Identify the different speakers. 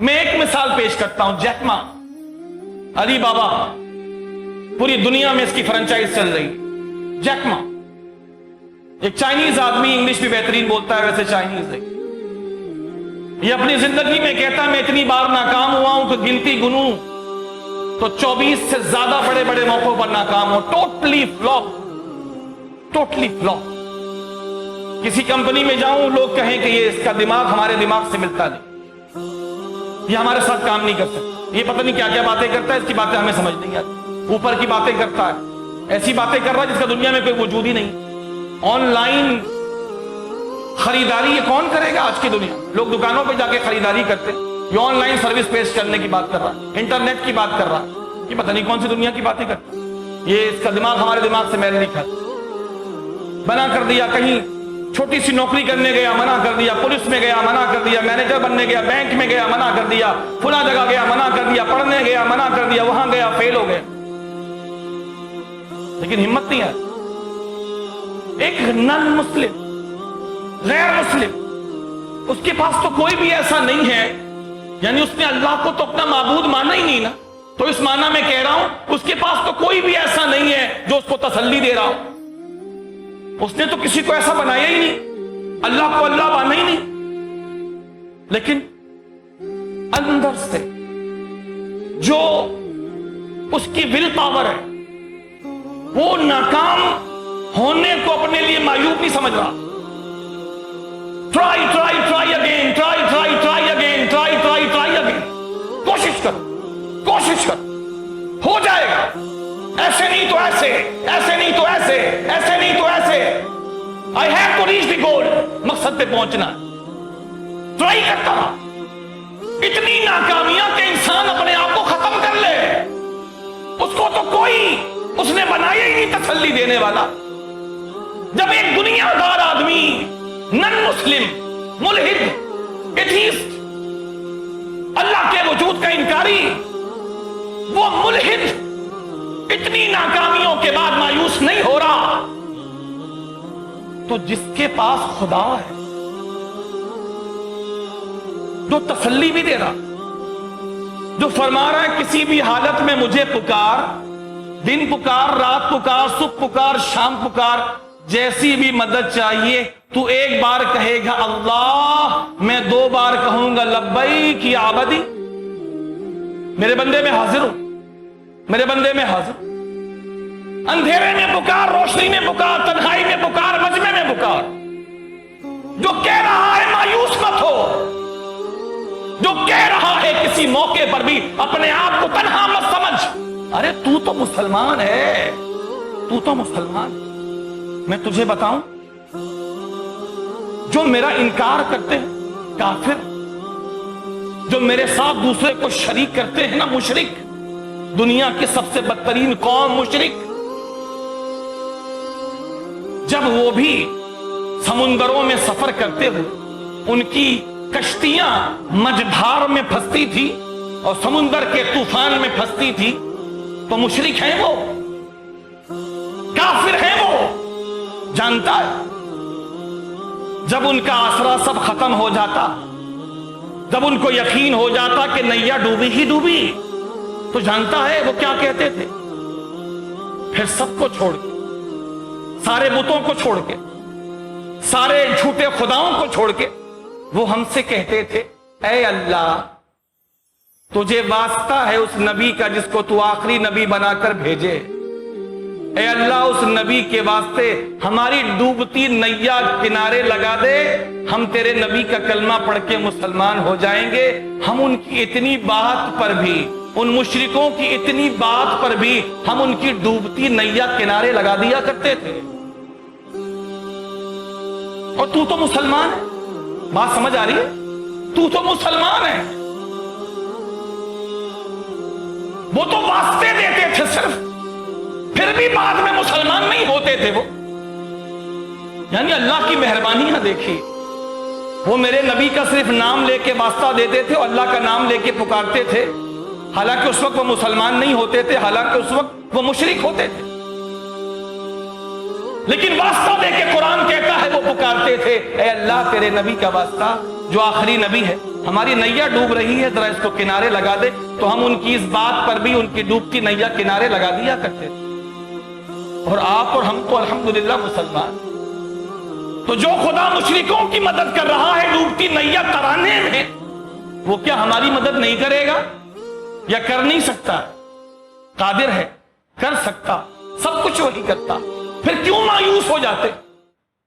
Speaker 1: میں ایک مثال پیش کرتا ہوں، جیک ما، علی بابا، پوری دنیا میں اس کی فرنچائز چل رہی۔ جیک ما ایک چائنیز آدمی، انگلش بھی بہترین بولتا ہے، ویسے چائنیز ہے۔ یہ اپنی زندگی میں کہتا ہے میں اتنی بار ناکام ہوا ہوں کہ گنتی گنوں تو 24 سے زیادہ بڑے بڑے موقعوں پر ناکام ہو، ٹوٹلی فلاپ، ٹوٹلی فلاپ۔ کسی کمپنی میں جاؤں، لوگ کہیں کہ یہ اس کا دماغ ہمارے دماغ سے ملتا نہیں، یہ ہمارے ساتھ کام نہیں کر سکتا، یہ پتہ نہیں کیا کیا باتیں کرتا ہے، اس کی باتیں ہمیں سمجھ نہیں آتی، اوپر کی باتیں کرتا ہے، ایسی باتیں کر رہا ہے جس کا دنیا میں کوئی وجود ہی نہیں۔ آن لائن خریداری یہ کون کرے گا آج کی دنیا؟ لوگ دکانوں پہ جا کے خریداری کرتے، یہ آن لائن سروس پیش کرنے کی بات کر رہا ہے، انٹرنیٹ کی بات کر رہا ہے، یہ پتہ نہیں کون سی دنیا کی باتیں کرتا ہے۔ یہ اس کا دماغ ہمارے دماغ سے میل نہیں کھاتا۔ منع کر دیا، کہیں چھوٹی سی نوکری کرنے گیا منع کر دیا، پولیس میں گیا منع کر دیا، مینیجر بننے گیا، بینک میں گیا منع کر دیا، فلاں جگہ گیا منع کر دیا، پڑھنے گیا منع کر دیا، وہاں گیا فیل ہو گیا، لیکن ہمت نہیں ہے۔ ایک نن مسلم، غیر مسلم، اس کے پاس تو کوئی بھی ایسا نہیں ہے، یعنی اس نے اللہ کو تو اپنا معبود مانا ہی نہیں نا، تو اس معنی میں کہہ رہا ہوں اس کے پاس تو کوئی بھی ایسا نہیں ہے جو اس کو تسلی دے رہا ہو، اس نے تو کسی کو ایسا بنایا ہی نہیں، اللہ کو اللہ مانا ہی نہیں، لیکن اندر سے جو اس کی ول پاور ہے وہ ناکام ہونے کو اپنے لیے معیوب نہیں سمجھ رہا۔ Try try try again, try try try again, try try try again, کوشش کرو، کوشش کرو، ہو جائے گا، ایسے نہیں تو ایسے، ایسے نہیں تو ایسے، ایسے نہیں تو ایسے، I have to reach the goal، مقصد پہ پہنچنا ہے، ٹرائی کرتا رہا۔ اتنی ناکامیاں کہ انسان اپنے آپ کو ختم کر لے، اس کو تو کوئی اس نے بنایا ہی نہیں تسلی دینے والا۔ جب ایک دنیا دار آدمی، نن مسلم، ملحد، ایتھیسٹ، اللہ کے وجود کا انکاری، وہ ملحد اتنی ناکامیوں کے بعد مایوس نہیں ہو رہا، تو جس کے پاس خدا ہے جو تسلی بھی دے رہا، جو فرما رہا ہے کسی بھی حالت میں مجھے پکار، دن پکار، رات پکار، صبح پکار، شام پکار، جیسی بھی مدد چاہیے، تو ایک بار کہے گا اللہ، میں 2 بار کہوں گا لبیک یا عبدی، میرے بندے میں حاضر ہوں، میرے بندے میں حاضر ہوں۔ اندھیرے میں پکار، روشنی میں پکار، تنہائی میں پکار، مجمع میں پکار، جو کہہ رہا ہے مایوس مت ہو، جو کہہ رہا ہے کسی موقع پر بھی اپنے آپ کو تنہا مت سمجھ، ارے تو تو مسلمان ہے، تو تو مسلمان۔ میں تجھے بتاؤں، جو میرا انکار کرتے ہیں کافر، جو میرے ساتھ دوسرے کو شریک کرتے ہیں نا مشرک، دنیا کی سب سے بدترین قوم مشرک، جب وہ بھی سمندروں میں سفر کرتے ہوئے ان کی کشتیاں مجدھار میں پھنستی تھی اور سمندر کے طوفان میں پھنستی تھی، تو مشرک ہیں وہ، کافر ہیں وہ، جانتا ہے جب ان کا آسرا سب ختم ہو جاتا، جب ان کو یقین ہو جاتا کہ نیا ڈوبی ہی ڈوبی، تو جانتا ہے وہ کیا کہتے تھے، پھر سب کو چھوڑ کے، سارے بتوں کو چھوڑ کے، سارے جھوٹے خداؤں کو چھوڑ کے، وہ ہم سے کہتے تھے اے اللہ تجھے واسطہ ہے اس نبی کا جس کو تو آخری نبی بنا کر بھیجے، اے اللہ اس نبی کے واسطے ہماری ڈوبتی نیا کنارے لگا دے، ہم تیرے نبی کا کلمہ پڑھ کے مسلمان ہو جائیں گے۔ ہم ان کی اتنی بات پر بھی، ان مشرکوں کی اتنی بات پر بھی ہم ان کی ڈوبتی نیا کنارے لگا دیا کرتے تھے، اور تو تو مسلمان ہے، بات سمجھ آ رہی ہے، تو تو مسلمان ہے۔ وہ تو واسطے دیتے تھے صرف، پھر بھی بعد میں مسلمان نہیں ہوتے تھے وہ، یعنی اللہ کی مہربانیاں دیکھی، وہ میرے نبی کا صرف نام لے کے واسطہ دیتے تھے اور اللہ کا نام لے کے پکارتے تھے، حالانکہ اس وقت وہ مسلمان نہیں ہوتے تھے، حالانکہ اس وقت وہ مشرک ہوتے تھے، لیکن واسطہ دے کے قرآن کہتا ہے وہ پکارتے تھے اے اللہ تیرے نبی کا واسطہ جو آخری نبی ہے، ہماری نیا ڈوب رہی ہے، ذرا اس کو کنارے لگا دے، تو ہم ان کی اس بات پر بھی ان کی ڈوبتی نیا کنارے لگا دیا کرتے تھے۔ اور آپ اور ہم تو الحمدللہ مسلمان، تو جو خدا مشرکوں کی مدد کر رہا ہے ڈوبتی نیا کرانے میں، وہ کیا ہماری مدد نہیں کرے گا؟ یا کر نہیں سکتا؟ قادر ہے، کر سکتا، سب کچھ وہی کرتا، پھر کیوں مایوس ہو جاتے؟